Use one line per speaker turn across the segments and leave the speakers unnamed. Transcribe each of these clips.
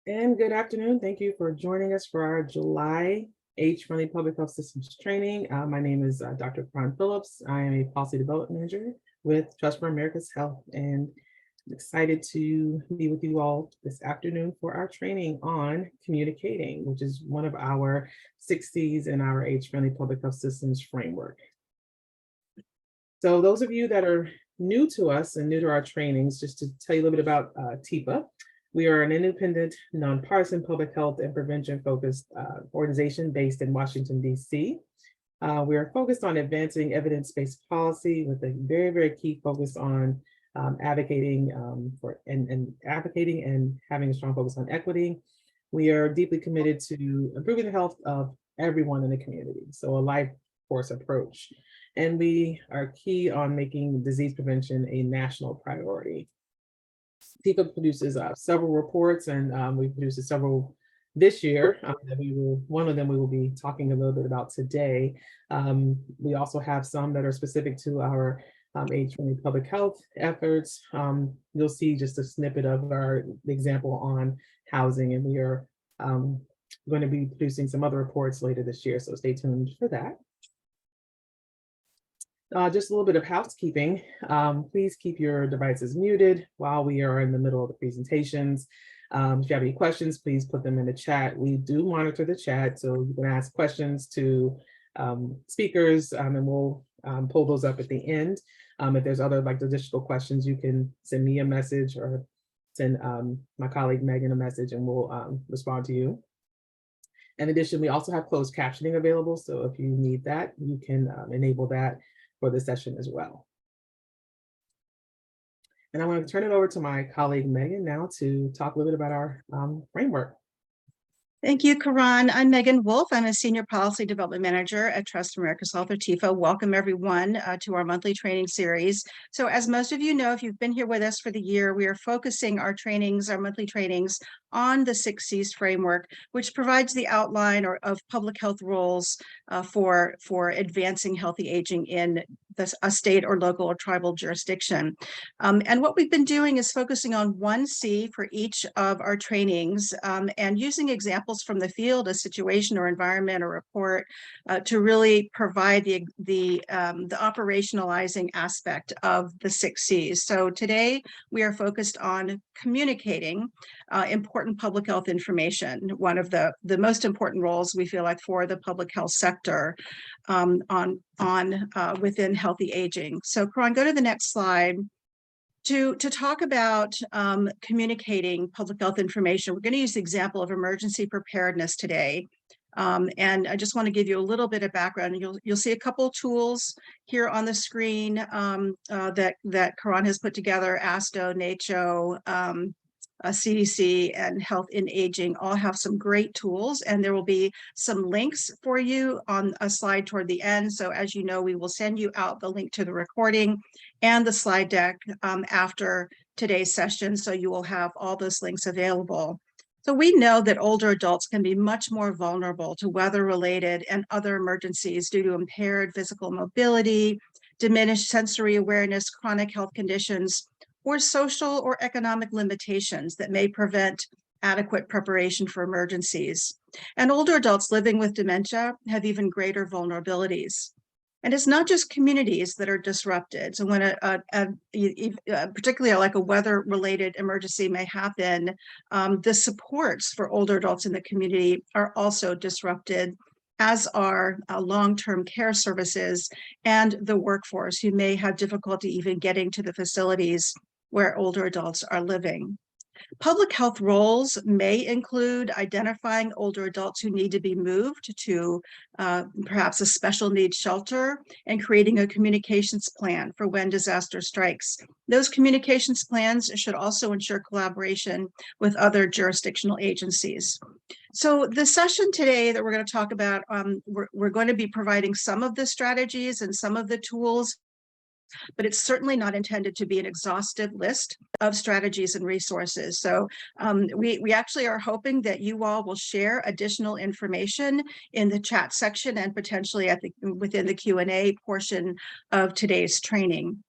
And good afternoon. Thank you for joining us for our July age-friendly public health systems training. My name is Dr. Karan Phillips. I am a policy development manager with Trust for America's Health, and I'm excited to be with you all this afternoon for our training on communicating, which is one of our 6 C's in our age-friendly public health systems framework. So those of you that are new to us and new to our trainings, just to tell you a little bit about TIPA. We are an independent, nonpartisan public health and prevention focused organization based in Washington, D.C. We are focused on advancing evidence-based policy with a very, very key focus on advocating advocating and having a strong focus on equity. We are deeply committed to improving the health of everyone in the community, so a life force approach. And we are key on making disease prevention a national priority. TIPA produces several reports, and we produced several this year. One of them we will be talking a little bit about today. We also have some that are specific to our age-friendly public health efforts. You'll see just a snippet of our example on housing, and we are going to be producing some other reports later this year, so stay tuned for that. Just a little bit of housekeeping. Please keep your devices muted while we are in the middle of the presentations. If you have any questions, please put them in the chat. We do monitor the chat, so you can ask questions to speakers, and we'll pull those up at the end. If there's other additional questions, you can send me a message or send my colleague Megan a message, and we'll respond to you. In addition, we also have closed captioning available, so if you need that, you can enable that for the session as well. And I want to turn it over to my colleague Megan now to talk a little bit about our framework.
Thank you, Karan. I'm Megan Wolf. I'm a Senior Policy Development Manager at Trust for America's Health, or TIFA. Welcome, everyone, to our monthly training series. So as most of you know, if you've been here with us for the year, we are focusing our trainings, our monthly trainings, on the 6 C's framework, which provides the outline of public health roles for advancing healthy aging in a state or local or tribal jurisdiction. And what we've been doing is focusing on 1 C for each of our trainings, and using examples from the field, a situation or environment or report, to really provide the operationalizing aspect of the 6 C's. So today we are focused on communicating important public health information, one of the most important roles we feel like for the public health sector within healthy aging. So Karan, go to the next slide. To talk about communicating public health information, we're going to use the example of emergency preparedness today. And I just want to give you a little bit of background. You'll see a couple tools here on the screen that Karan has put together. ASTO, NACCHO, CDC, and Health in Aging all have some great tools, and there will be some links for you on a slide toward the end. So as you know, we will send you out the link to the recording and the slide deck after today's session, so you will have all those links available. So we know that older adults can be much more vulnerable to weather-related and other emergencies due to impaired physical mobility, diminished sensory awareness, chronic health conditions, or social or economic limitations that may prevent adequate preparation for emergencies. And older adults living with dementia have even greater vulnerabilities. And it's not just communities that are disrupted. So when particularly like a weather-related emergency may happen, the supports for older adults in the community are also disrupted, as are long-term care services and the workforce, who may have difficulty even getting to the facilities where older adults are living. Public health roles may include identifying older adults who need to be moved to perhaps a special needs shelter, and creating a communications plan for when disaster strikes. Those communications plans should also ensure collaboration with other jurisdictional agencies. So the session today that we're going to talk about, we're going to be providing some of the strategies and some of the tools, but it's certainly not intended to be an exhaustive list of strategies and resources. So we actually are hoping that you all will share additional information in the chat section and potentially within the Q&A portion of today's training.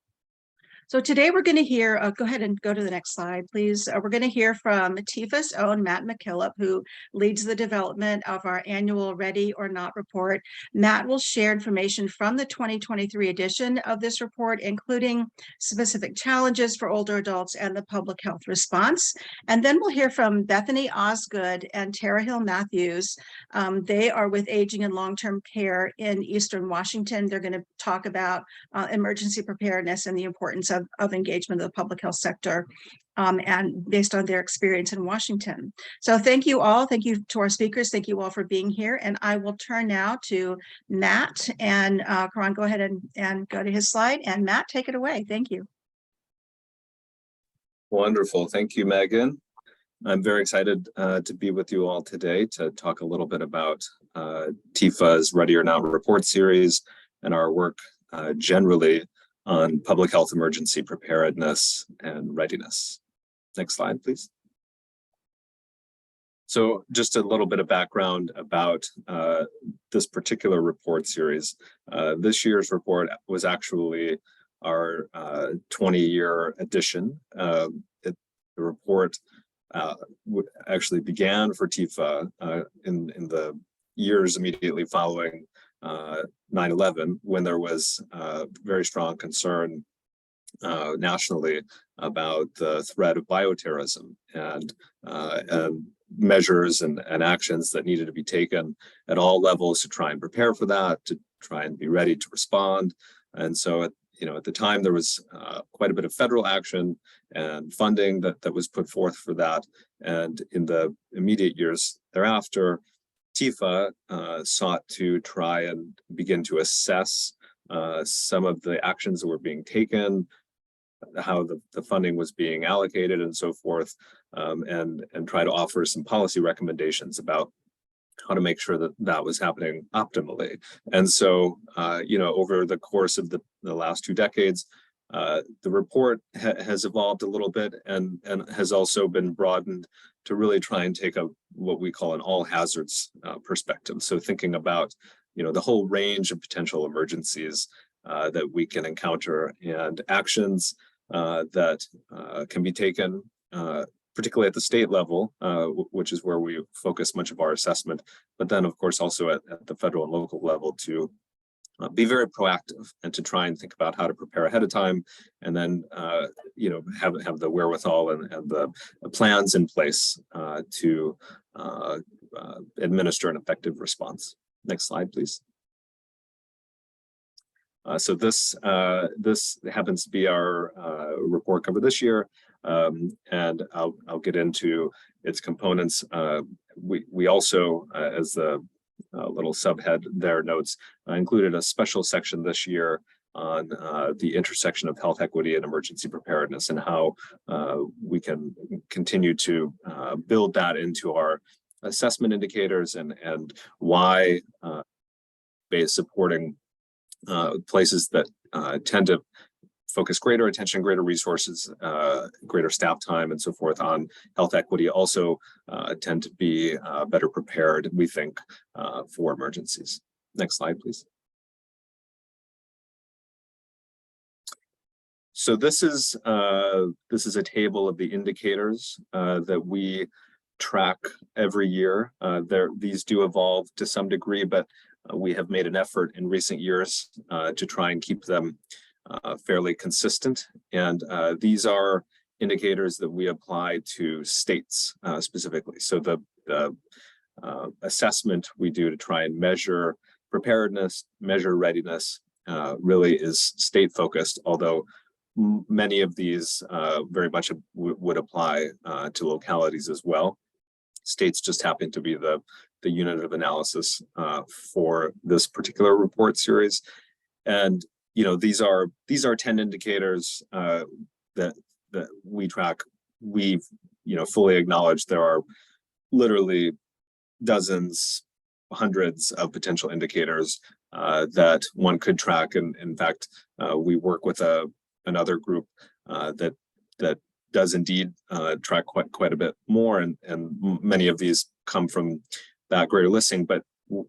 So today we're going to hear, go ahead and go to the next slide, please. We're going to hear from TIFA's own Matt McKillop, who leads the development of our annual Ready or Not report. Matt will share information from the 2023 edition of this report, including specific challenges for older adults and the public health response. And then we'll hear from Bethany Osgood and Tara Hill Matthews. They are with Aging and Long-Term Care in Eastern Washington. They're going to talk about emergency preparedness and the importance of engagement of the public health sector, and based on their experience in Washington. So thank you all. Thank you to our speakers. Thank you all for being here. And I will turn now to Matt, and Karan, go ahead and go to his slide. And Matt, take it away. Thank you.
Wonderful. Thank you, Megan. I'm very excited to be with you all today to talk a little bit about TIFA's Ready or Not report series and our work generally on public health emergency preparedness and readiness. Next slide, please. So just a little bit of background about this particular report series. This year's report was actually our 20-year edition. The report actually began for TIFA in the years immediately following 9/11, when there was very strong concern nationally about the threat of bioterrorism and measures and actions that needed to be taken at all levels to try and prepare for that, to try and be ready to respond. And so at the time, there was quite a bit of federal action and funding that was put forth for that. And in the immediate years thereafter, TIFA sought to try and begin to assess some of the actions that were being taken, how the funding was being allocated and so forth, and try to offer some policy recommendations about how to make sure that that was happening optimally. And so, over the course of the last 2 decades, the report has evolved a little bit and has also been broadened to really try and take what we call an all hazards perspective. So thinking about, the whole range of potential emergencies that we can encounter and actions that can be taken, particularly at the state level, which is where we focus much of our assessment, but then of course also at the federal and local level to be very proactive and to try and think about how to prepare ahead of time, and then have the wherewithal and the plans in place to administer an effective response. Next slide, please. So this happens to be our report cover this year, and I'll get into its components. We also, as the little subhead there notes, included a special section this year on the intersection of health equity and emergency preparedness, and how we can continue to build that into our assessment indicators, and why base supporting places that tend to focus greater attention, greater resources, greater staff time, and so forth on health equity also tend to be better prepared, we think, for emergencies. Next slide, please. So this is a table of the indicators that we track every year. These do evolve to some degree, but we have made an effort in recent years to try and keep them fairly consistent. And these are indicators that we apply to states specifically. So the assessment we do to try and measure preparedness, measure readiness, really is state focused, although many of these very much would apply to localities as well. States just happen to be the unit of analysis for this particular report series. And these are 10 indicators that we track. We fully acknowledge there are literally dozens, hundreds of potential indicators that one could track. And in fact, we work with another group that does indeed track quite a bit more, and many of these come from that greater listing. But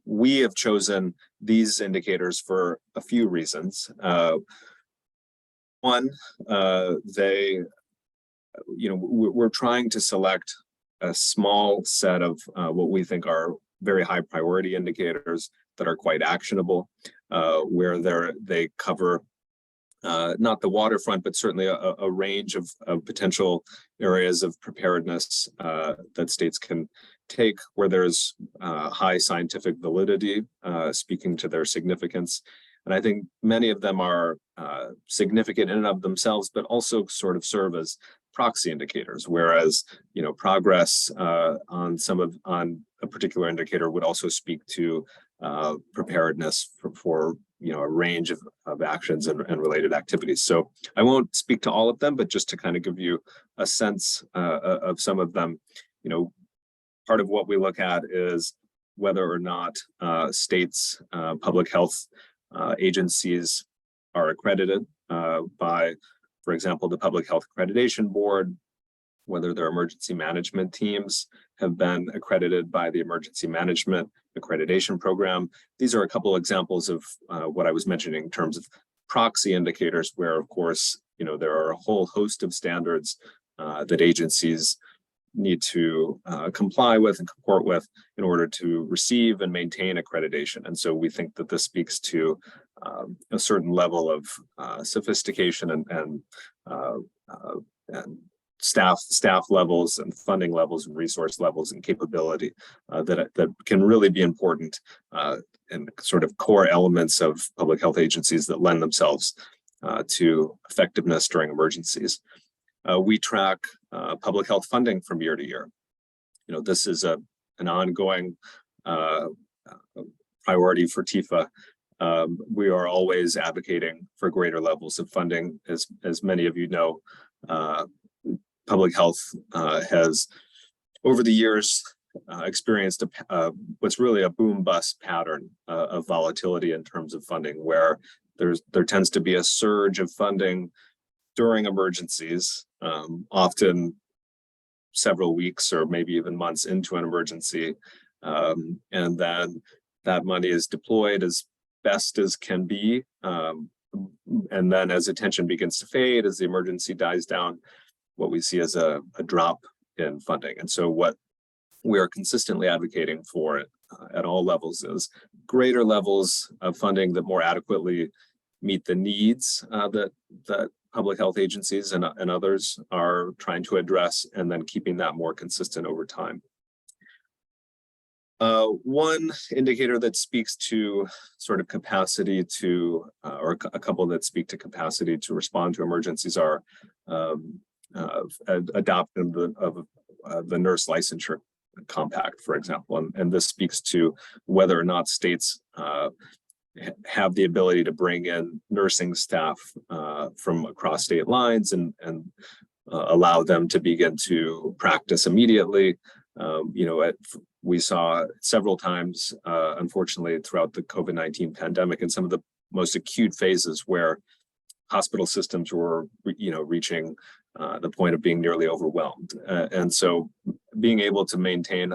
we have chosen these indicators for a few reasons. One, we're trying to select a small set of what we think are very high priority indicators that are quite actionable, where they cover not the waterfront, but certainly a range of potential areas of preparedness that states can take where there's high scientific validity, speaking to their significance. And I think many of them are significant in and of themselves, but also sort of serve as proxy indicators, whereas progress on a particular indicator would also speak to preparedness for a range of actions and related activities. So I won't speak to all of them, but just to kind of give you a sense of some of them, part of what we look at is whether or not states' public health agencies are accredited by, for example, the Public Health Accreditation Board, whether their emergency management teams have been accredited by the Emergency Management Accreditation Program. These are a couple examples of what I was mentioning in terms of proxy indicators, where, of course, there are a whole host of standards that agencies need to comply with and comport with in order to receive and maintain accreditation. And so we think that this speaks to a certain level of sophistication and staff levels and funding levels and resource levels and capability that can really be important and sort of core elements of public health agencies that lend themselves to effectiveness during emergencies. We track public health funding from year to year. This is an ongoing priority for TIFA. We are always advocating for greater levels of funding. As many of you know, public health has, over the years, experienced what's really a boom-bust pattern of volatility in terms of funding, where there tends to be a surge of funding during emergencies, often several weeks or maybe even months into an emergency, and then that money is deployed as best as can be, and then as attention begins to fade, as the emergency dies down, what we see as a drop in funding. And so what we are consistently advocating for at all levels is greater levels of funding that more adequately meet the needs that public health agencies and others are trying to address, and then keeping that more consistent over time. One indicator that speaks to sort of capacity to, or a couple that speak to capacity to respond to emergencies are adoption of the nurse licensure compact, for example. And this speaks to whether or not states have the ability to bring in nursing staff from across state lines and allow them to begin to practice immediately. We saw several times, unfortunately, throughout the COVID-19 pandemic, in some of the most acute phases where hospital systems were, reaching the point of being nearly overwhelmed. And so being able to maintain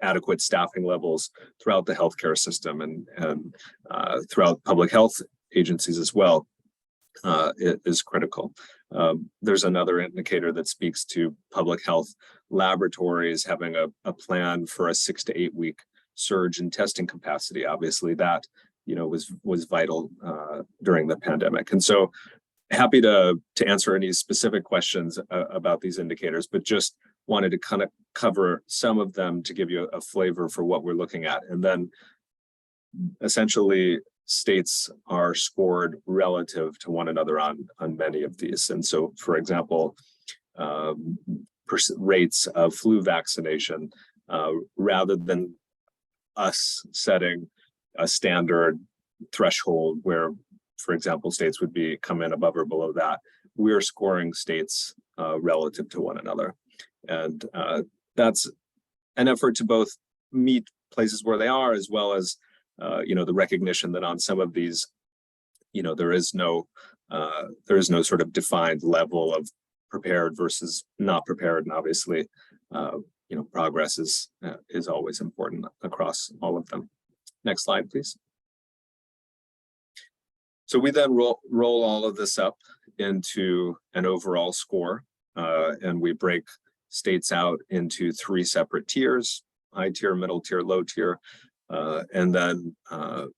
adequate staffing levels throughout the healthcare system and throughout public health agencies as well is critical. There's another indicator that speaks to public health laboratories having a plan for a 6 to 8 week surge in testing capacity. Obviously, that was vital during the pandemic. And so happy to answer any specific questions about these indicators, but just wanted to kind of cover some of them to give you a flavor for what we're looking at. And then essentially states are scored relative to one another on many of these. And so, for example, rates of flu vaccination, rather than us setting a standard threshold where, for example, states would come in above or below that, we're scoring states relative to one another. And that's an effort to both meet places where they are, as well as the recognition that on some of these, there is no sort of defined level of prepared versus not prepared. And obviously, progress is always important across all of them. Next slide, please. So we then roll all of this up into an overall score, and we break states out into 3 separate tiers: high tier, middle tier, low tier, and then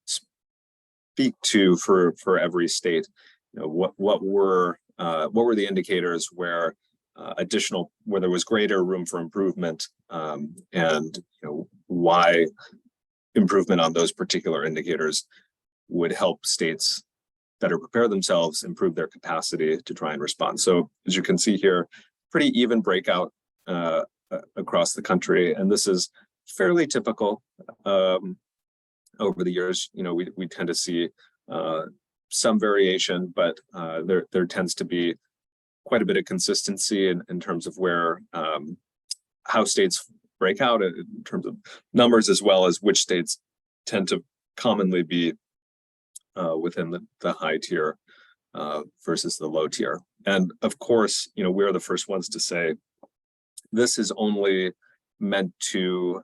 speak to for every state, what were the indicators where where there was greater room for improvement, and why improvement on those particular indicators would help states better prepare themselves, improve their capacity to try and respond. So as you can see here, pretty even breakout across the country, and this is fairly typical. Over the years, we tend to see some variation, but there tends to be quite a bit of consistency in terms of where how states break out in terms of numbers, as well as which states tend to commonly be within the high tier versus the low tier. And of course, we're the first ones to say this is only meant to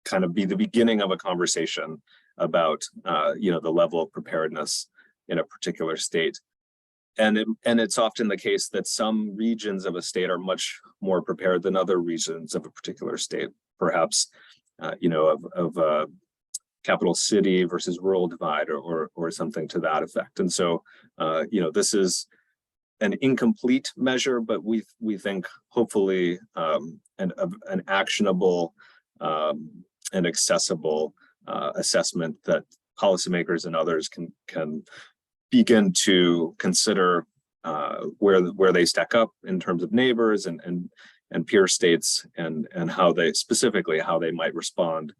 kind of be the beginning of a conversation about the level of preparedness in a particular state. And it's often the case that some regions of a state are much more prepared than other regions of a particular state, perhaps of a capital city versus rural divide, or something to that effect. And so this is an incomplete measure, but we think hopefully an actionable and accessible assessment that policymakers and others can begin to consider where they stack up in terms of neighbors and peer states, and how they might respond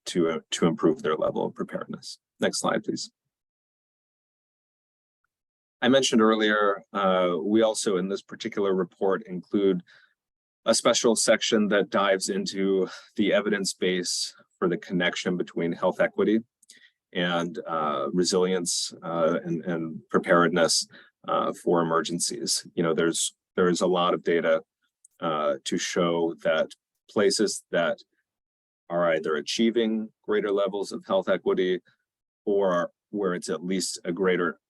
to improve their level of preparedness. Next slide, please. I mentioned earlier, we also in this particular report include a special section that dives into the evidence base for the connection between health equity and resilience and preparedness for emergencies. There's a lot of data to show that places that are either achieving greater levels of health equity, or where it's at least a greater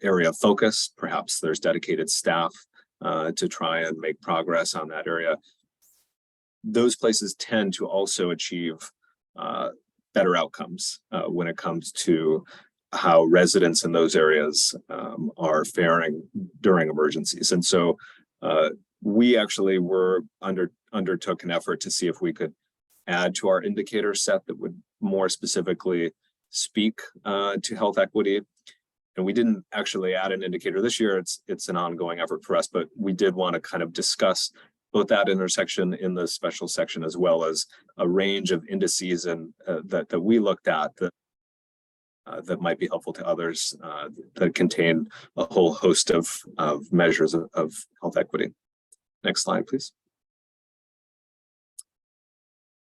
area of focus, perhaps there's dedicated staff to try and make progress on that area, those places tend to also achieve better outcomes when it comes to how residents in those areas are faring during emergencies. And so we actually undertook an effort to see if we could add to our indicator set that would more specifically speak to health equity. And we didn't actually add an indicator this year. It's an ongoing effort for us, but we did want to kind of discuss both that intersection in the special section, as well as a range of indices and that we looked at that might be helpful to others that contain a whole host of measures of health equity. Next slide, please.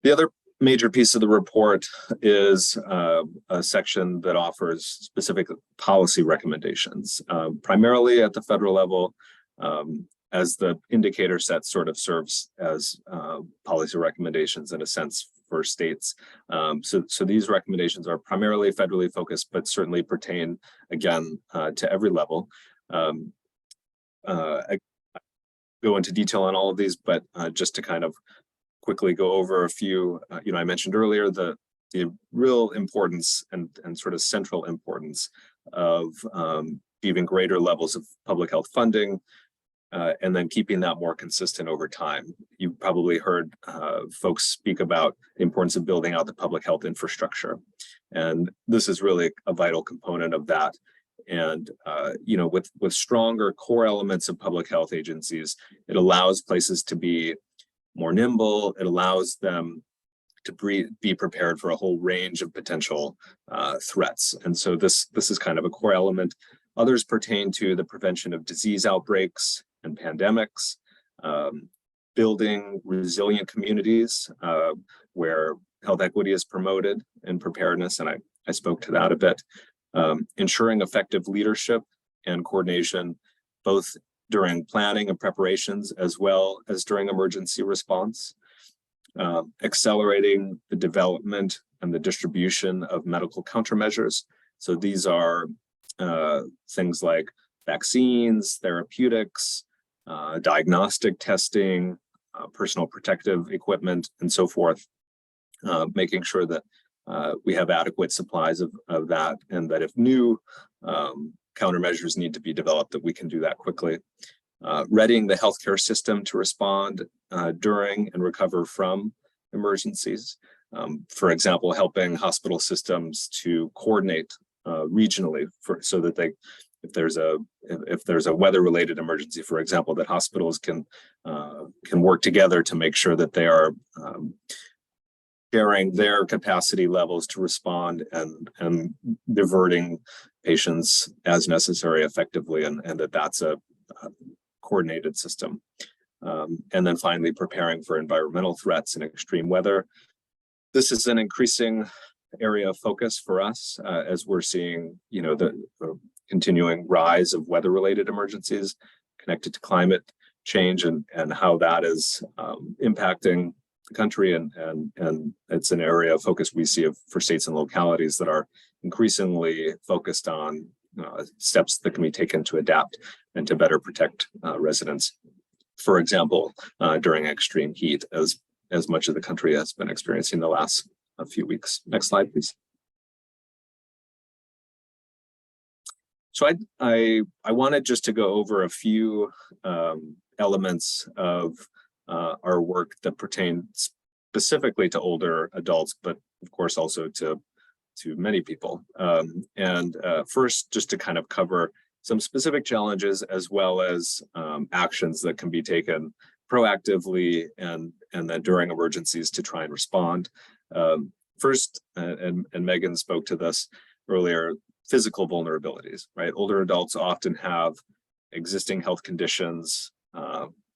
The other major piece of the report is a section that offers specific policy recommendations, primarily at the federal level, as the indicator set sort of serves as policy recommendations in a sense for states. So these recommendations are primarily federally focused, but certainly pertain, again, to every level. I go into detail on all of these, but just to kind of quickly go over a few, I mentioned earlier the real importance and sort of central importance of achieving greater levels of public health funding, and then keeping that more consistent over time. You probably heard folks speak about the importance of building out the public health infrastructure. And this is really a vital component of that. And, with stronger core elements of public health agencies, it allows places to be more nimble. It allows them to be prepared for a whole range of potential threats. And so this is kind of a core element. Others pertain to the prevention of disease outbreaks and pandemics, building resilient communities where health equity is promoted and preparedness, and I spoke to that a bit, ensuring effective leadership and coordination, both during planning and preparations, as well as during emergency response, accelerating the development and the distribution of medical countermeasures, So these are things like vaccines, therapeutics, diagnostic testing, personal protective equipment, and so forth, making sure that we have adequate supplies of that, and that if new countermeasures need to be developed, that we can do that quickly. Readying the healthcare system to respond during and recover from emergencies. For example, helping hospital systems to coordinate regionally so that if there's a weather-related emergency, for example, that hospitals can work together to make sure that they are sharing their capacity levels to respond and diverting patients as necessary effectively, and that's a coordinated system. And then finally, preparing for environmental threats and extreme weather. This is an increasing area of focus for us as we're seeing, the continuing rise of weather-related emergencies connected to climate change and how that is impacting the country, and it's an area of focus we see for states and localities that are increasingly focused on steps that can be taken to adapt and to better protect residents. For example, during extreme heat, as much of the country has been experiencing the last few weeks. Next slide, please. So I wanted just to go over a few elements of our work that pertain specifically to older adults, but of course also to many people. First, just to kind of cover some specific challenges as well as actions that can be taken proactively and then during emergencies to try and respond. First, and Megan spoke to this earlier, physical vulnerabilities, right? Older adults often have existing health conditions,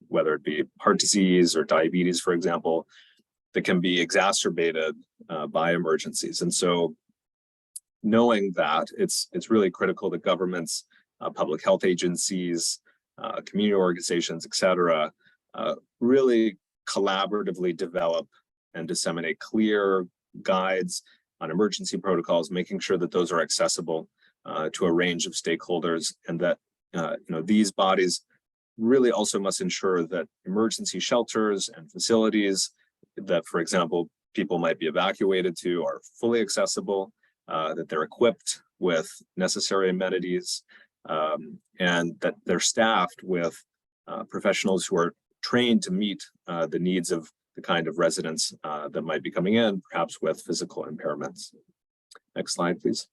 whether it be heart disease or diabetes, for example, that can be exacerbated by emergencies. And so knowing that, it's really critical that governments, public health agencies, community organizations, et cetera, really collaboratively develop and disseminate clear guides on emergency protocols, making sure that those are accessible to a range of stakeholders, and that these bodies really also must ensure that emergency shelters and facilities that, for example, people might be evacuated to are fully accessible, that they're equipped with necessary amenities, and that they're staffed with professionals who are trained to meet the needs of the kind of residents that might be coming in, perhaps with physical impairments. Next slide, please.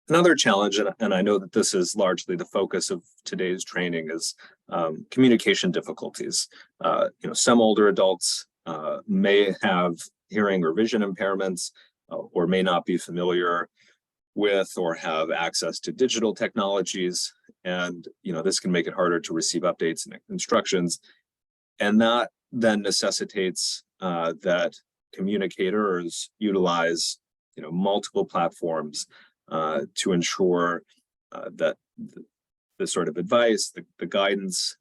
Another challenge, and I know that this is largely the focus of today's training, is communication difficulties. Some older adults may have hearing or vision impairments, or may not be familiar with or have access to digital technologies. And this can make it harder to receive updates and instructions. And that then necessitates that communicators utilize multiple platforms to ensure that the sort of advice, the guidance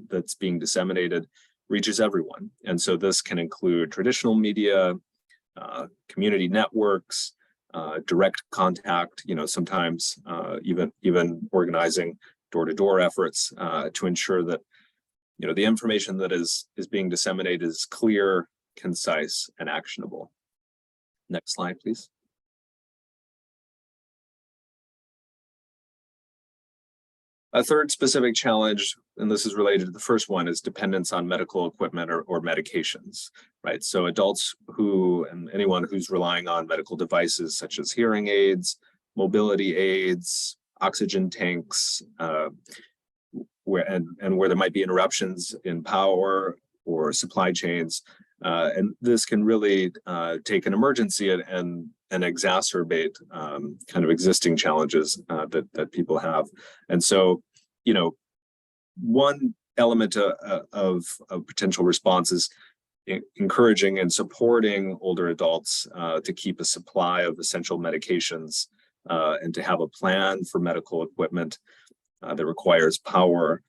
that's being disseminated reaches everyone. And so this can include traditional media, community networks, direct contact, sometimes even organizing door-to-door efforts to ensure that the information that is being disseminated is clear, concise, and actionable. Next slide, please. A third specific challenge, and this is related to the first one, is dependence on medical equipment or medications, right? So adults and anyone who's relying on medical devices such as hearing aids, mobility aids, oxygen tanks, where there might be interruptions in power or supply chains. And this can really take an emergency and exacerbate kind of existing challenges that people have. And so, one element of potential response is encouraging and supporting older adults to keep a supply of essential medications and to have a plan for medical equipment that requires power.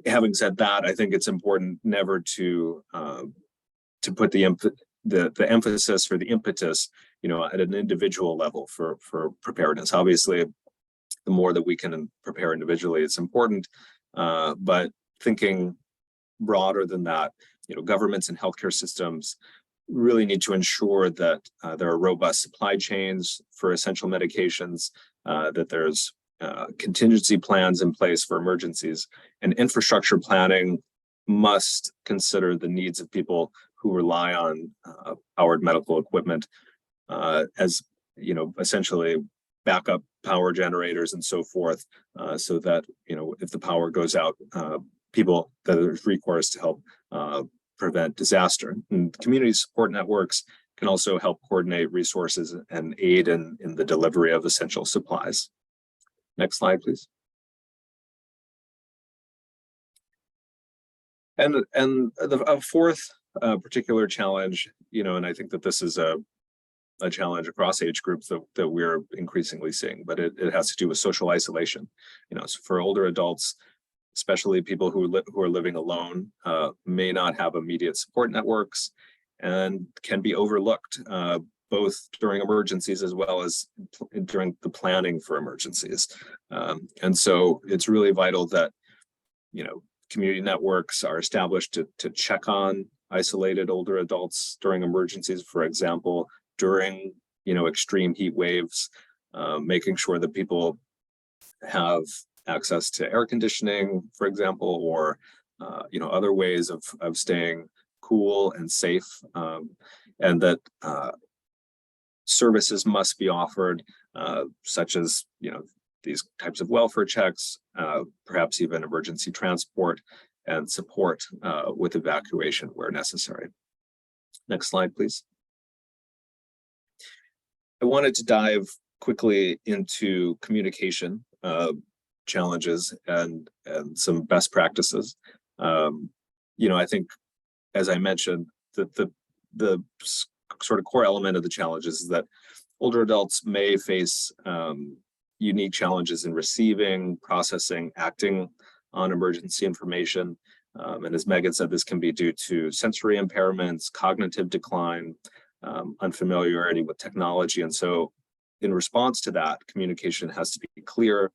Having said that, I think it's important never to put the the emphasis or the impetus, at an individual level for preparedness. Obviously, the more that we can prepare individually, it's important, but thinking broader than that, governments and healthcare systems really need to ensure that there are robust supply chains for essential medications, that there's contingency plans in place for emergencies, and infrastructure planning must consider the needs of people who rely on powered medical equipment as, essentially backup power generators and so forth, so that, if the power goes out, people that there's recourse to help prevent disaster. And community support networks can also help coordinate resources and aid in the delivery of essential supplies. Next slide, please. And a fourth particular challenge, and I think that this is a challenge across age groups that we're increasingly seeing, but it has to do with social isolation. So for older adults, especially people who are living alone, may not have immediate support networks and can be overlooked, both during emergencies as well as during the planning for emergencies. And so it's really vital that, community networks are established to check on isolated older adults during emergencies, for example, during, extreme heat waves, making sure that people have access to air conditioning, for example, or, other ways of staying cool and safe, and that services must be offered, such as, these types of welfare checks, perhaps even emergency transport and support with evacuation where necessary. Next slide, please. I wanted to dive quickly into communication challenges and some best practices. I think, as I mentioned, that the sort of core element of the challenges is that older adults may face unique challenges in receiving, processing, acting on emergency information. And as Megan said, this can be due to sensory impairments, cognitive decline, unfamiliarity with technology. And so in response to that, communication has to be clear,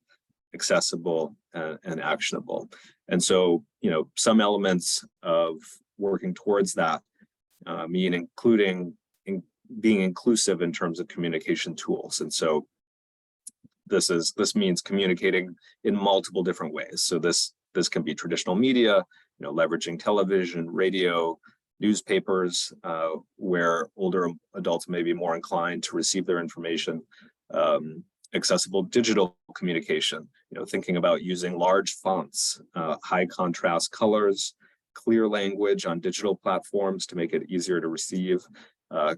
accessible, and actionable. And so, some elements of working towards that mean including being inclusive in terms of communication tools. And so this means communicating in multiple different ways. So this can be traditional media, leveraging television, radio, newspapers, where older adults may be more inclined to receive their information, accessible digital communication, thinking about using large fonts, high contrast colors, clear language on digital platforms to make it easier to receive,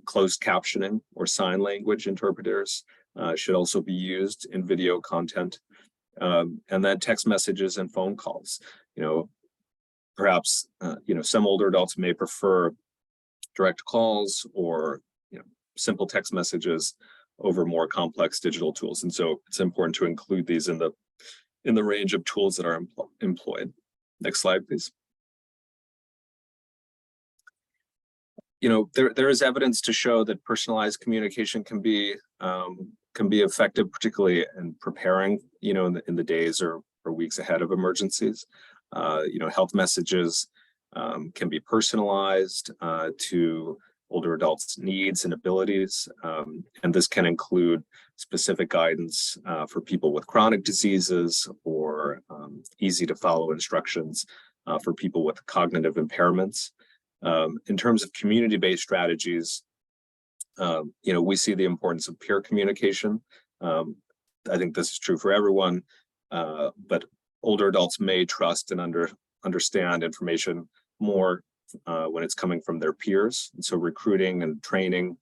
closed captioning or sign language interpreters should also be used in video content, and then text messages and phone calls. Perhaps some older adults may prefer direct calls or simple text messages over more complex digital tools, and so it's important to include these in the range of tools that are employed. Next slide, please. There is evidence to show that personalized communication can be effective, particularly in preparing, in the days or weeks ahead of emergencies. Health messages can be personalized to older adults' needs and abilities, and this can include specific guidance for people with chronic diseases or easy to follow instructions for people with cognitive impairments. In terms of community-based strategies, we see the importance of peer communication. I think this is true for everyone, but older adults may trust and understand information more when it's coming from their peers. And so recruiting and training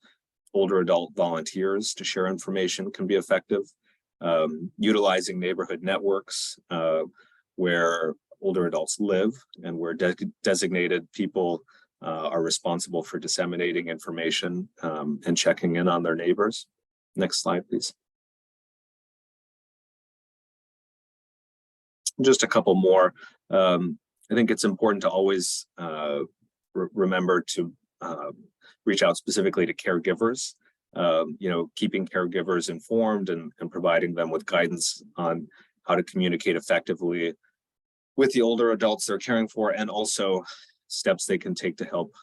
older adult volunteers to share information can be effective. Utilizing neighborhood networks where older adults live and where designated people are responsible for disseminating information and checking in on their neighbors. Next slide, please. Just a couple more. I think it's important to always remember to reach out specifically to caregivers, keeping caregivers informed and providing them with guidance on how to communicate effectively with the older adults they're caring for, and also steps they can take to help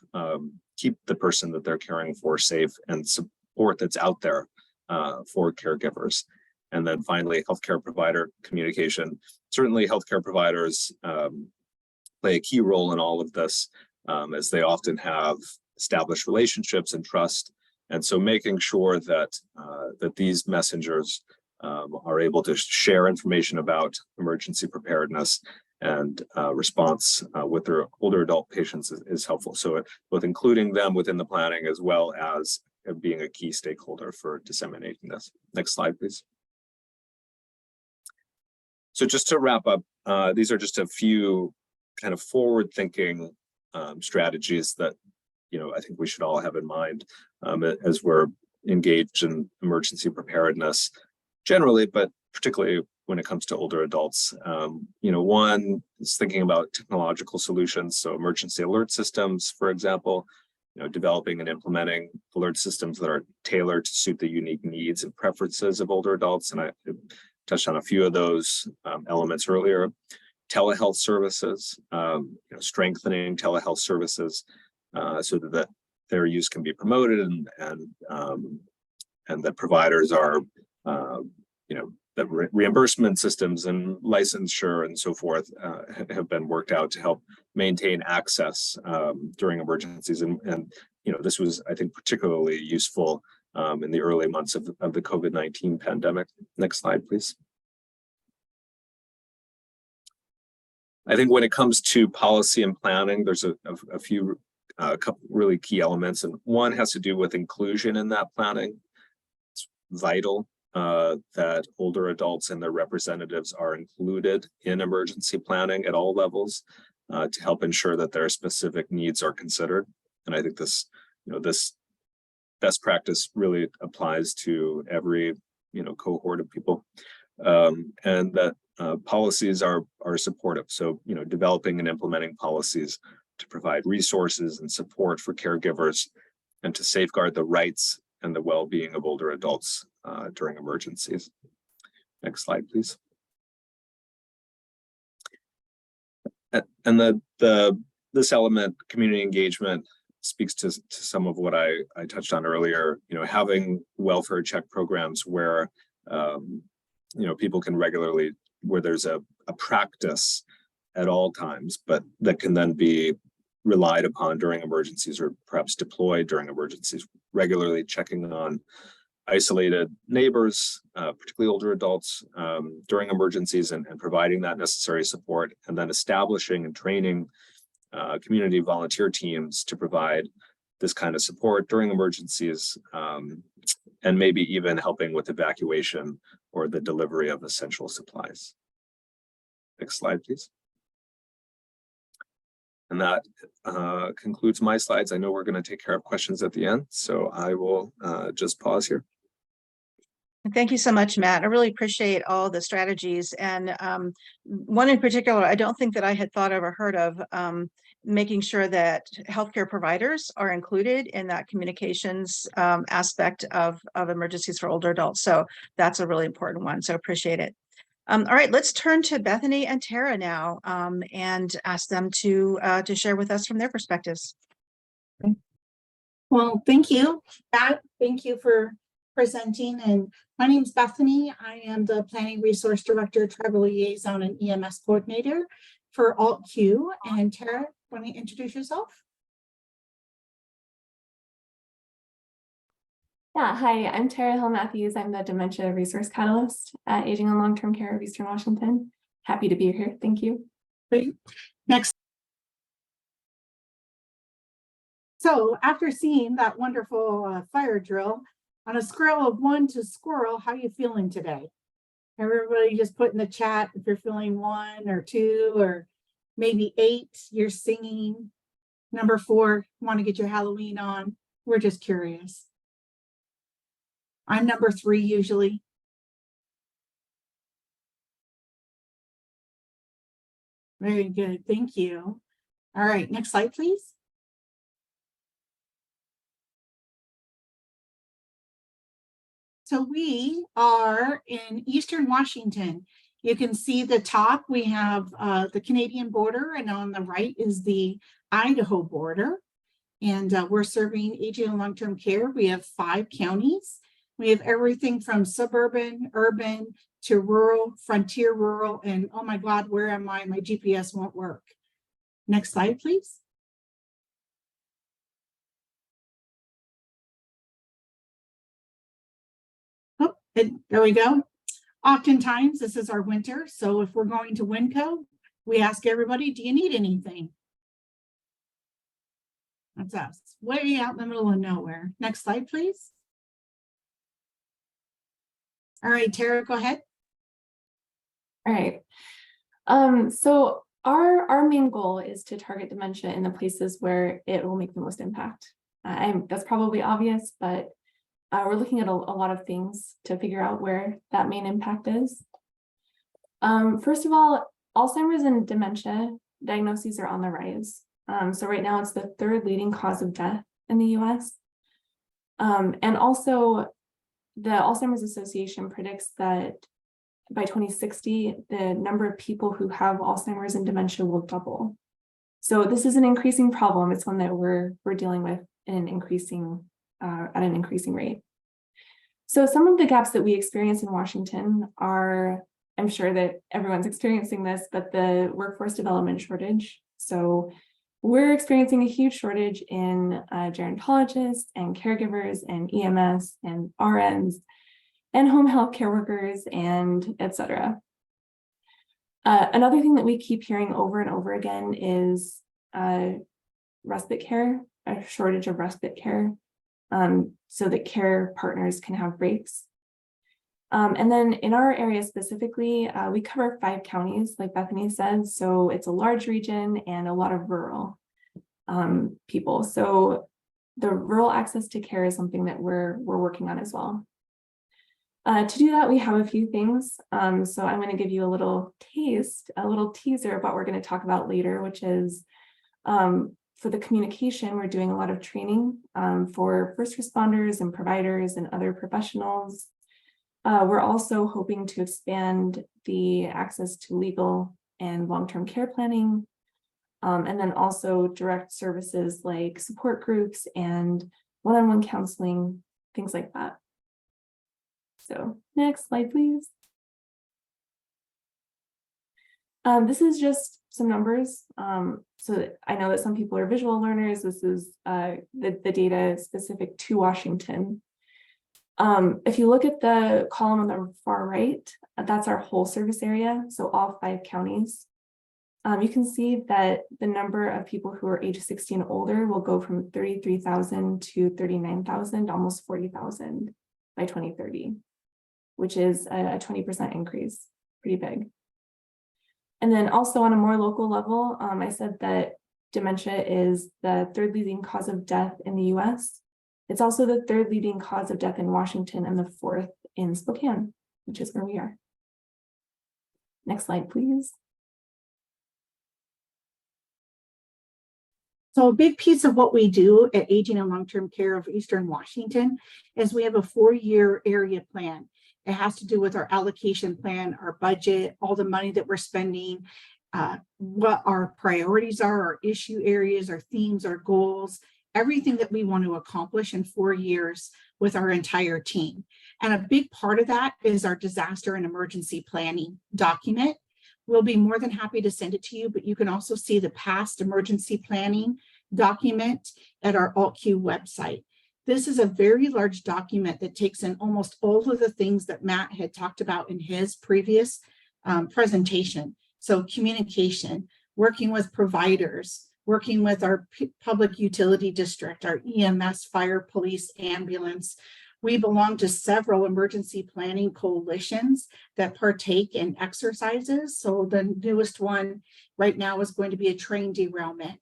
keep the person that they're caring for safe, and support that's out there for caregivers. And then finally, healthcare provider communication. Certainly healthcare providers play a key role in all of this, as they often have established relationships and trust. And so making sure that these messengers are able to share information about emergency preparedness and response with their older adult patients is helpful. So both including them within the planning as well as being a key stakeholder for disseminating this. Next slide, please. So just to wrap up, these are just a few kind of forward-thinking strategies that I think we should all have in mind as we're engaged in emergency preparedness generally, but particularly when it comes to older adults. One is thinking about technological solutions, so emergency alert systems, for example, developing and implementing alert systems that are tailored to suit the unique needs and preferences of older adults. And I touched on a few of those elements earlier. Telehealth services, strengthening telehealth services so that their use can be promoted, and that providers are, that reimbursement systems and licensure and so forth have been worked out to help maintain access during emergencies. And this was, I think, particularly useful in the early months of the COVID-19 pandemic. Next slide, please. I think when it comes to policy and planning, there's a couple really key elements, and one has to do with inclusion in that planning. It's vital that older adults and their representatives are included in emergency planning at all levels to help ensure that their specific needs are considered. And I think this best practice really applies to every cohort of people, and that policies are supportive. So developing and implementing policies to provide resources and support for caregivers and to safeguard the rights and the well-being of older adults during emergencies. Next slide, please. And this element, community engagement, speaks to some of what I touched on earlier. Having welfare check programs where people can regularly, where there's a practice at all times, but that can then be relied upon during emergencies, or perhaps deployed during emergencies, regularly checking on isolated neighbors, particularly older adults, during emergencies, and providing that necessary support, and then establishing and training community volunteer teams to provide this kind of support during emergencies, and maybe even helping with evacuation or the delivery of essential supplies. Next slide, please. And that concludes my slides. I know we're going to take care of questions at the end, so I will just pause here.
Thank you so much, Matt. I really appreciate all the strategies. And one in particular, I don't think that I had thought of or heard of, making sure that healthcare providers are included in that communications aspect of emergencies for older adults. So that's a really important one. So appreciate it. All right, let's turn to Bethany and Tara now and ask them to share with us from their perspectives.
Well, thank you, Pat. Thank you for presenting. And my name is Bethany. I am the Planning Resource Director, Tribal Liaison, and EMS Coordinator for ALT-Q. And Tara, want to introduce yourself?
Yeah, hi, I'm Tara Hill-Matthews. I'm the Dementia Resource Catalyst at Aging and Long-Term Care of Eastern Washington. Happy to be here. Thank you.
Great. Next. So after seeing that wonderful fire drill, on a scale of 1 to squirrel, how are you feeling today? Everybody just put in the chat if you're feeling 1 or 2 or maybe 8, you're singing. Number 4, want to get your Halloween on. We're just curious. I'm number 3 usually. Very good, thank you. All right, next slide, please. So we are in Eastern Washington. You can see the top, we have the Canadian border, and on the right is the Idaho border. And we're serving aging and long-term care. We have 5 counties. We have everything from suburban, urban, to rural, frontier rural, and oh my God, where am I? My GPS won't work. Next slide, please. Oh, and there we go. Oftentimes, this is our winter. So if we're going to Winco, we ask everybody, do you need anything? That's us, way out in the middle of nowhere. Next slide, please. All right, Tara, go ahead.
All right. So our main goal is to target dementia in the places where it will make the most impact. That's probably obvious, but we're looking at a lot of things to figure out where that main impact is. First of all, Alzheimer's and dementia diagnoses are on the rise. So right now it's the 3rd leading cause of death in the US. And also the Alzheimer's Association predicts that by 2060, the number of people who have Alzheimer's and dementia will double. So this is an increasing problem. It's one that we're dealing with at an increasing rate. So some of the gaps that we experience in Washington are, I'm sure that everyone's experiencing this, but the workforce development shortage. So we're experiencing a huge shortage in gerontologists and caregivers and EMS and RNs and home health care workers and etc. Another thing that we keep hearing over and over again is respite care, a shortage of respite care, so that care partners can have breaks. And then in our area specifically, we cover 5 counties, like Bethany said, so it's a large region and a lot of rural people. So the rural access to care is something that we're working on as well. To do that, we have a few things. So I'm going to give you a little taste, a little teaser of what we're going to talk about later, which is for the communication, we're doing a lot of training for first responders and providers and other professionals. We're also hoping to expand the access to legal and long-term care planning, and then also direct services like support groups and one-on-one counseling, things like that. So next slide, please. This is just some numbers. So I know that some people are visual learners. This is the data specific to Washington. If you look at the column on the far right, that's our whole service area, so all 5 counties. You can see that the number of people who are age 60 and older will go from 33,000 to 39,000, almost 40,000 by 2030, which is a 20% increase, pretty big. And then also on a more local level, I said that dementia is the 3rd leading cause of death in the US. It's also the 3rd leading cause of death in Washington and the 4th in Spokane, which is where we are. Next slide, please.
So a big piece of what we do at Aging and Long-Term Care of Eastern Washington is we have a 4-year area plan. It has to do with our allocation plan, our budget, all the money that we're spending, what our priorities are, our issue areas, our themes, our goals, everything that we want to accomplish in 4 years with our entire team. And a big part of that is our disaster and emergency planning document. We'll be more than happy to send it to you, but you can also see the past emergency planning document at our AltQ website. This is a very large document that takes in almost all of the things that Matt had talked about in his previous presentation. So communication, working with providers, working with our public utility district, our EMS, fire, police, ambulance. We belong to several emergency planning coalitions that partake in exercises. So the newest one right now is going to be a train derailment.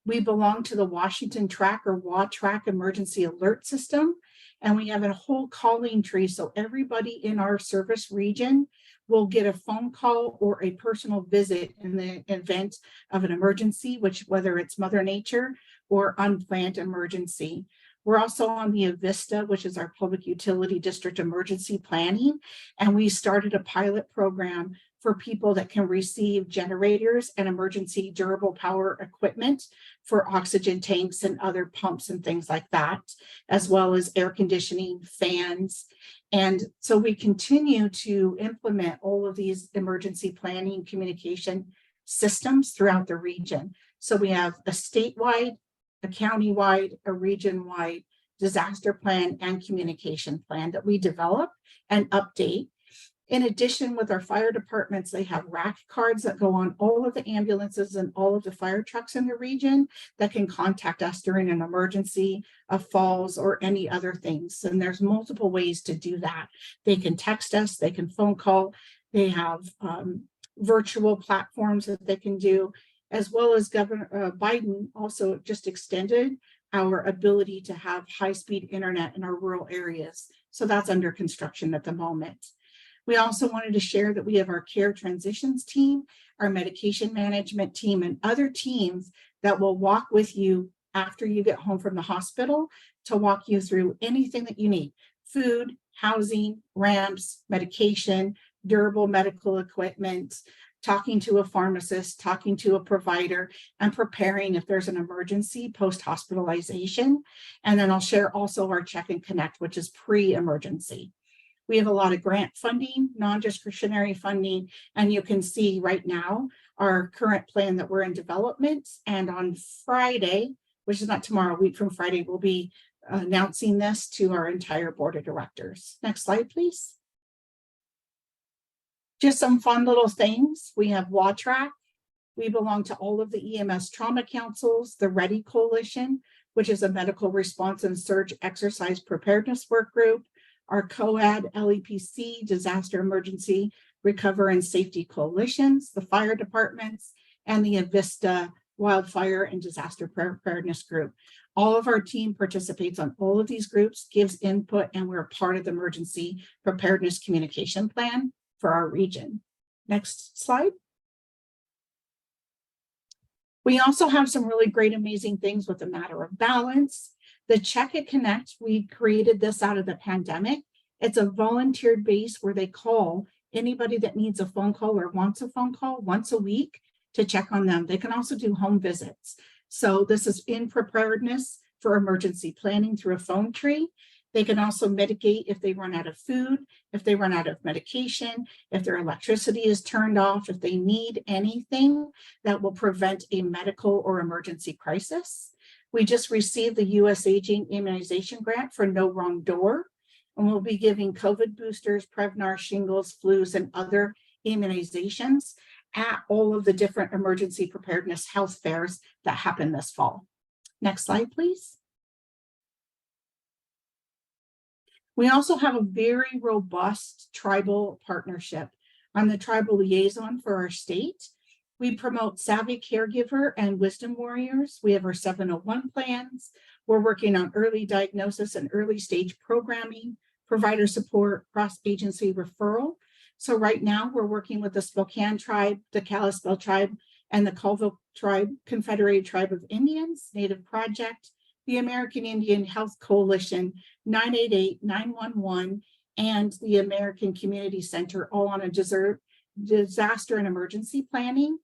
We belong to the Washington Track or WA-TRAC emergency alert system, and we have a whole calling tree. So everybody in our service region will get a phone call or a personal visit in the event of an emergency, which whether it's Mother Nature or unplanned emergency. We're also on the Avista, which is our public utility district emergency planning. And we started a pilot program for people that can receive generators and emergency durable power equipment for oxygen tanks and other pumps and things like that, as well as air conditioning, fans. And so we continue to implement all of these emergency planning communication systems throughout the region. So we have a statewide, a countywide, a region-wide disaster plan and communication plan that we develop and update. In addition, with our fire departments, they have rack cards that go on all of the ambulances and all of the fire trucks in the region that can contact us during an emergency, a falls, or any other things. And there's multiple ways to do that. They can text us, they can phone call, they have virtual platforms that they can do, as well as Governor Biden also just extended our ability to have high-speed internet in our rural areas. So that's under construction at the moment. We also wanted to share that we have our care transitions team, our medication management team, and other teams that will walk with you after you get home from the hospital to walk you through anything that you need: food, housing, ramps, medication, durable medical equipment, talking to a pharmacist, talking to a provider, and preparing if there's an emergency post-hospitalization. And then I'll share also our Check and Connect, which is pre-emergency. We have a lot of grant funding, non-discretionary funding, and you can see right now our current plan that we're in development. And on Friday, which is not tomorrow, a week from Friday, we'll be announcing this to our entire board of directors. Next slide, please. Just some fun little things. We have WATRAC. We belong to all of the EMS trauma councils, the READY Coalition, which is a medical response and surge exercise preparedness work group, our COAD, LEPC, Disaster Emergency Recovery and Safety Coalitions, the fire departments, and the Avista Wildfire and Disaster Preparedness Group. All of our team participates on all of these groups, gives input, and we're part of the Emergency Preparedness Communication Plan for our region. Next slide. We also have some really great, amazing things with the matter of balance. The Check and Connect, we created this out of the pandemic. It's a volunteer base where they call anybody that needs a phone call or wants a phone call once a week to check on them. They can also do home visits. So this is in preparedness for emergency planning through a phone tree. They can also mitigate if they run out of food, if they run out of medication, if their electricity is turned off, if they need anything that will prevent a medical or emergency crisis. We just received the U.S. Aging Immunization Grant for No Wrong Door, and we'll be giving COVID boosters, Prevnar, shingles, flus, and other immunizations at all of the different emergency preparedness health fairs that happen this fall. Next slide, please. We also have a very robust tribal partnership. I'm the tribal liaison for our state. We promote savvy caregiver and wisdom warriors. We have our 701 plans. We're working on early diagnosis and early stage programming, provider support, cross-agency referral. So right now we're working with the Spokane tribe, the Kalispel tribe, and the Colville tribe, Confederated Tribe of Indians, Native Project, the American Indian Health Coalition, 988-911, and the American Community Center, all on a disaster and emergency planning,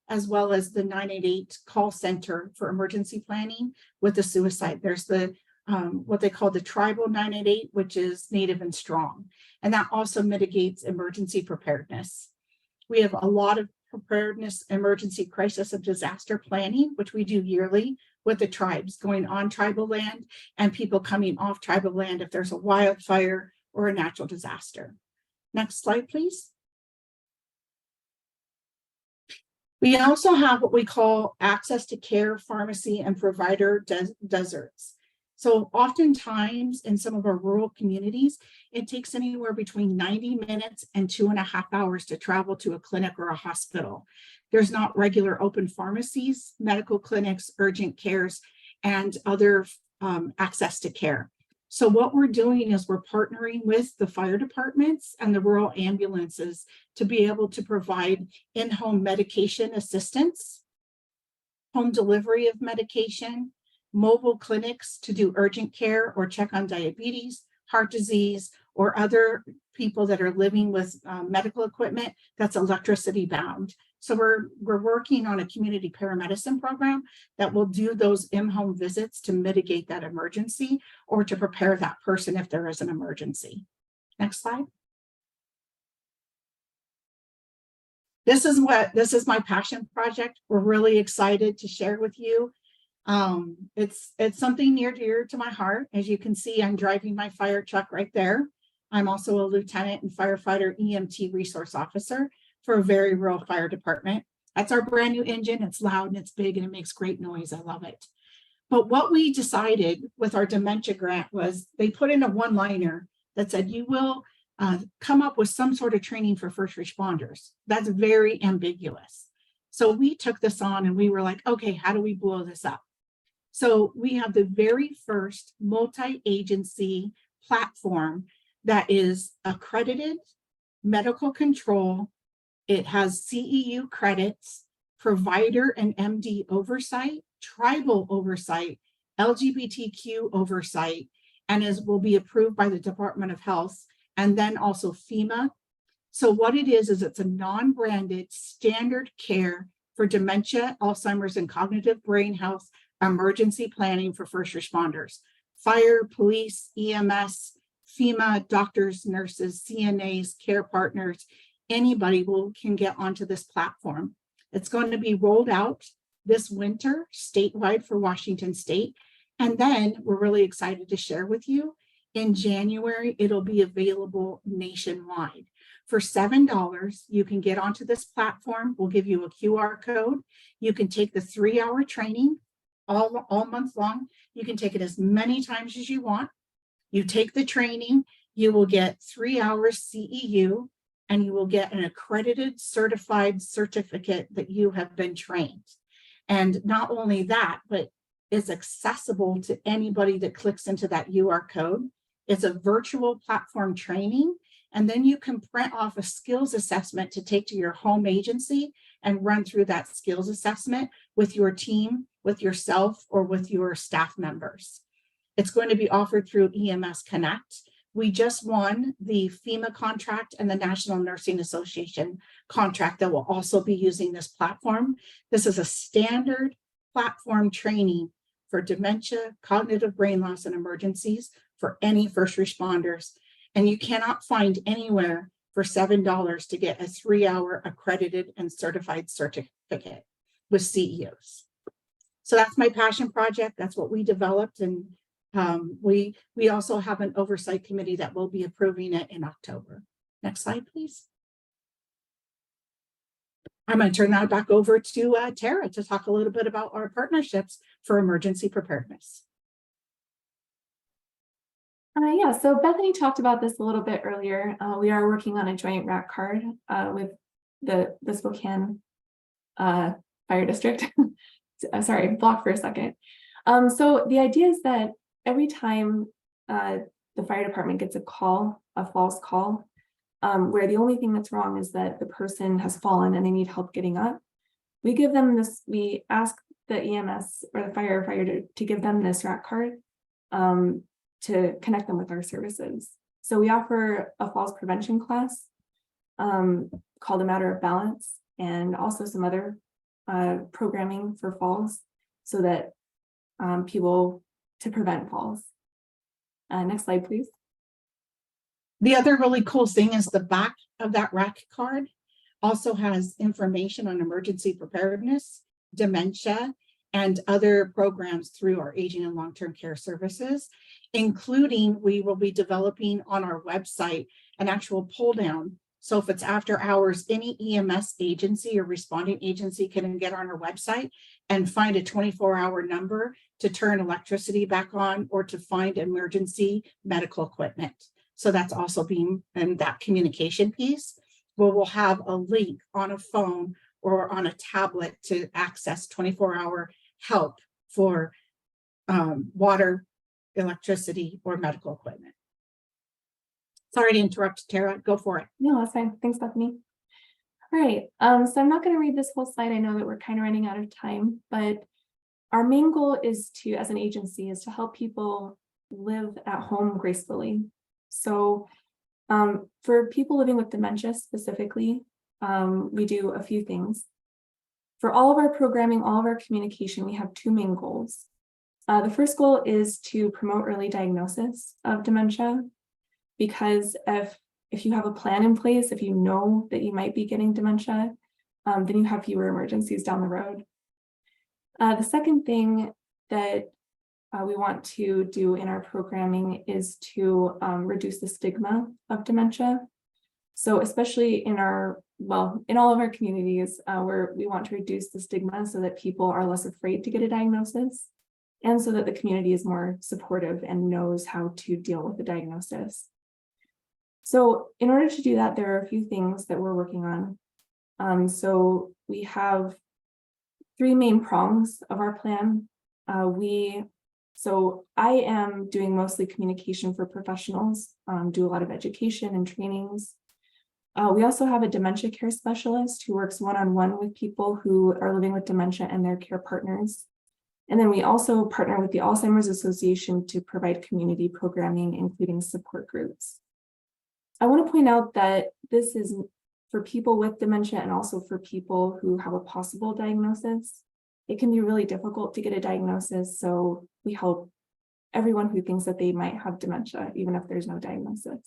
as well as the 988 call center for emergency planning with the suicide. There's the what they call the tribal 988, which is Native and Strong, and that also mitigates emergency preparedness. We have a lot of preparedness, emergency crisis and disaster planning, which we do yearly with the tribes going on tribal land and people coming off tribal land if there's a wildfire or a natural disaster. Next slide, please. We also have what we call access to care, pharmacy, and provider deserts. So oftentimes in some of our rural communities, it takes anywhere between 90 minutes and 2.5 hours to travel to a clinic or a hospital. There's not regular open pharmacies, medical clinics, urgent cares, and other access to care. So what we're doing is we're partnering with the fire departments and the rural ambulances to be able to provide in-home medication assistance, home delivery of medication, mobile clinics to do urgent care or check on diabetes, heart disease, or other people that are living with medical equipment that's electricity bound. So we're working on a community paramedicine program that will do those in-home visits to mitigate that emergency or to prepare that person if there is an emergency. Next slide. This is my passion project. We're really excited to share with you. It's something near dear to my heart. As you can see, I'm driving my fire truck right there. I'm also a lieutenant and firefighter EMT resource officer for a very rural fire department. That's our brand new engine. It's loud and it's big and it makes great noise. I love it. But what we decided with our dementia grant was they put in a one-liner that said, you will come up with some sort of training for first responders. That's very ambiguous. So we took this on and we were like, okay, how do we blow this up? So we have the very first multi-agency platform that is accredited, medical control. It has CEU credits, provider and MD oversight, tribal oversight, LGBTQ oversight, and will be approved by the Department of Health, and then also FEMA. So what it is it's a non-branded standard care for dementia, Alzheimer's, and cognitive brain health emergency planning for first responders, fire, police, EMS, FEMA, doctors, nurses, CNAs, care partners, anybody can get onto this platform. It's going to be rolled out this winter statewide for Washington State. And then we're really excited to share with you in January, it'll be available nationwide. For $7, you can get onto this platform. We'll give you a QR code. You can take the 3-hour training all month long. You can take it as many times as you want. You take the training, you will get 3 hours CEU, and you will get an accredited certified certificate that you have been trained. And not only that, but it's accessible to anybody that clicks into that UR code. It's a virtual platform training, and then you can print off a skills assessment to take to your home agency and run through that skills assessment with your team, with yourself, or with your staff members. It's going to be offered through EMS Connect. We just won the FEMA contract and the National Nursing Association contract that will also be using this platform. This is a standard platform training for dementia, cognitive brain loss, and emergencies for any first responders. And you cannot find anywhere for $7 to get a 3-hour accredited and certified certificate with CEOs. So that's my passion project. That's what we developed. And we also have an oversight committee that will be approving it in October. Next slide, please. I'm going to turn that back over to Tara to talk a little bit about our partnerships for emergency preparedness.
Yeah, so Bethany talked about this a little bit earlier. We are working on a joint RAC card with the Spokane Fire District. Sorry, block for a second. So the idea is that every time the fire department gets a call, a false call, where the only thing that's wrong is that the person has fallen and they need help getting up, we give them this, we ask the EMS or the firefighter to give them this RAC card to connect them with our services. So we offer a falls prevention class called A Matter of Balance, and also some other programming for falls so that people to prevent falls. Next slide, please.
The other really cool thing is the back of that RAC card also has information on emergency preparedness, dementia, and other programs through our aging and long-term care services, including we will be developing on our website an actual pull down. So if it's after hours, any EMS agency or responding agency can get on our website and find a 24-hour number to turn electricity back on or to find emergency medical equipment. So that's also being in that communication piece where we'll have a link on a phone or on a tablet to access 24-hour help for water, electricity, or medical equipment. Sorry to interrupt, Tara. Go for it.
No, that's fine. Thanks, Bethany. All right. So I'm not going to read this whole slide. I know that we're kind of running out of time, but our main goal is to, as an agency, is to help people live at home gracefully. So for people living with dementia specifically, we do a few things. For all of our programming, all of our communication, we have two main goals. The first goal is to promote early diagnosis of dementia, because if you have a plan in place, if you know that you might be getting dementia, then you have fewer emergencies down the road. The second thing that we want to do in our programming is to reduce the stigma of dementia. So especially in in all of our communities, where we want to reduce the stigma so that people are less afraid to get a diagnosis, and so that the community is more supportive and knows how to deal with the diagnosis. So in order to do that, there are a few things that we're working on. So we have three main prongs of our plan. So I am doing mostly communication for professionals, do a lot of education and trainings. We also have a dementia care specialist who works one-on-one with people who are living with dementia and their care partners. And then we also partner with the Alzheimer's Association to provide community programming, including support groups. I want to point out that this is for people with dementia and also for people who have a possible diagnosis. It can be really difficult to get a diagnosis, so we help everyone who thinks that they might have dementia, even if there's no diagnosis.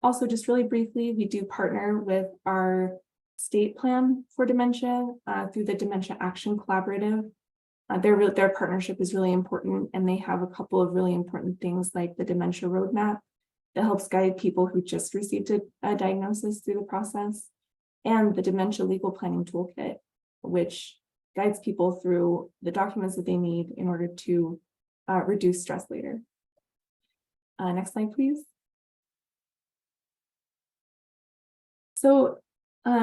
Also, just really briefly, we do partner with our state plan for dementia through the Dementia Action Collaborative. Their partnership is really important, and they have a couple of really important things like the Dementia Roadmap that helps guide people who just received a diagnosis through the process, and the Dementia Legal Planning Toolkit, which guides people through the documents that they need in order to reduce stress later. Next slide, please. So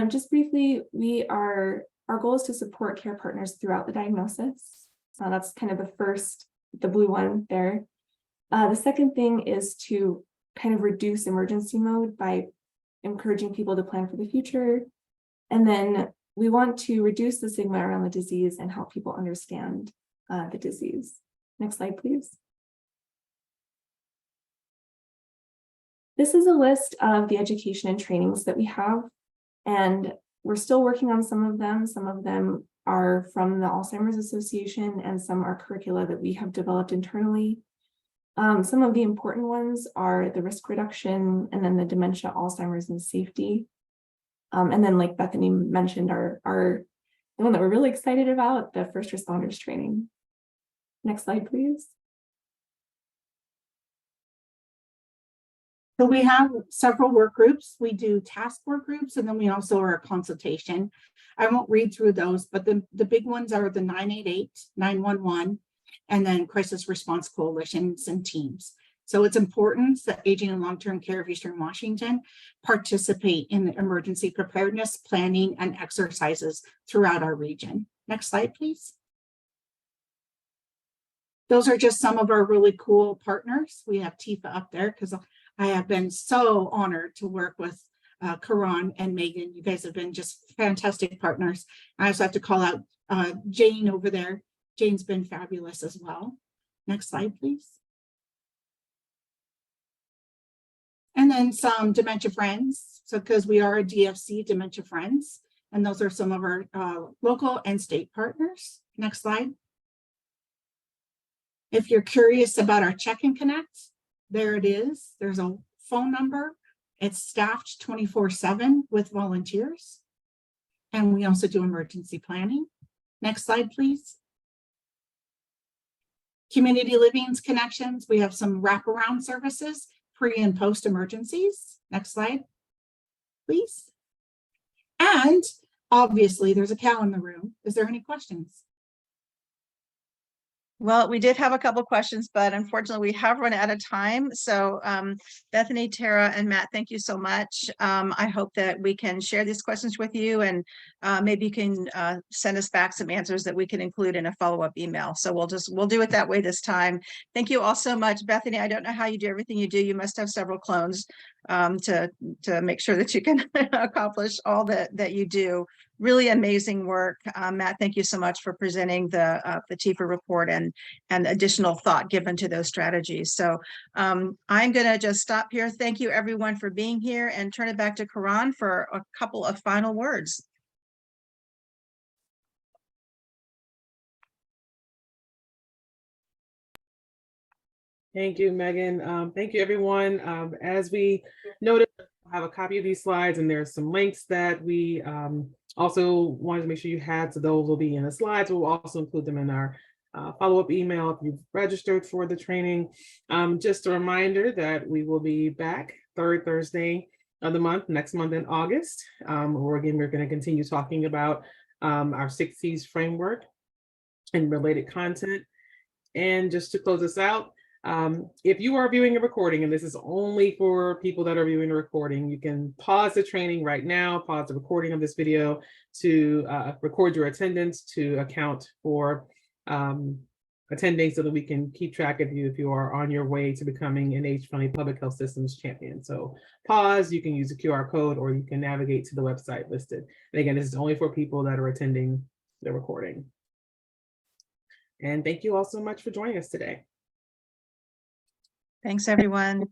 just briefly, our goal is to support care partners throughout the diagnosis. That's kind of the blue one there. The second thing is to kind of reduce emergency mode by encouraging people to plan for the future. And then we want to reduce the stigma around the disease and help people understand the disease. Next slide, please. This is a list of the education and trainings that we have, and we're still working on some of them. Some of them are from the Alzheimer's Association, and some are curricula that we have developed internally. Some of the important ones are the risk reduction, and then the dementia, Alzheimer's, and safety. And then, like Bethany mentioned, the one that we're really excited about, the first responders training. Next slide, please.
So we have several work groups. We do task work groups, and then we also are a consultation. I won't read through those, but the big ones are the 988, 911, and then crisis response coalitions and teams. So it's important that Aging and Long-Term Care of Eastern Washington participate in the emergency preparedness, planning, and exercises throughout our region. Next slide, please. Those are just some of our really cool partners. We have Tifa up there because I have been so honored to work with Karan and Megan. You guys have been just fantastic partners. I also have to call out Jane over there. Jane's been fabulous as well. Next slide, please. And then some Dementia Friends. So because we are a DFC, Dementia Friends, and those are some of our local and state partners. Next slide. If you're curious about our Check and Connect, there it is. There's a phone number. It's staffed 24/7 with volunteers. And we also do emergency planning. Next slide, please. Community Living's connections. We have some wraparound services, pre and post emergencies. Next slide, please. And obviously there's a cow in the room. Is there any questions?
Well, we did have a couple questions, but unfortunately we have run out of time. So Bethany, Tara, and Matt, thank you so much. I hope that we can share these questions with you, and maybe you can send us back some answers that we can include in a follow-up email. So we'll do it that way this time. Thank you all so much. Bethany, I don't know how you do everything you do. You must have several clones to make sure that you can accomplish all that you do. really amazing work. Matt, thank you so much for presenting the TIFA report and additional thought given to those strategies. So I'm going to just stop here. Thank you everyone for being here and turn it back to Karan for a couple of final words.
Thank you, Megan. Thank you, everyone. As we noted, I have a copy of these slides, and there's some links that we also wanted to make sure you had. So those will be in the slides. We'll also include them in our follow-up email if you've registered for the training. Just a reminder that we will be back third Thursday of the month, next month in August. We're going to continue talking about our 6Cs framework and related content. And just to close this out, if you are viewing a recording, and this is only for people that are viewing a recording, you can pause the training right now, pause the recording of this video to record your attendance to account for attending so that we can keep track of you if you are on your way to becoming an age-friendly public health systems champion. So pause, you can use a QR code, or you can navigate to the website listed. And again, this is only for people that are attending the recording. And thank you all so much for joining us today.
Thanks, everyone.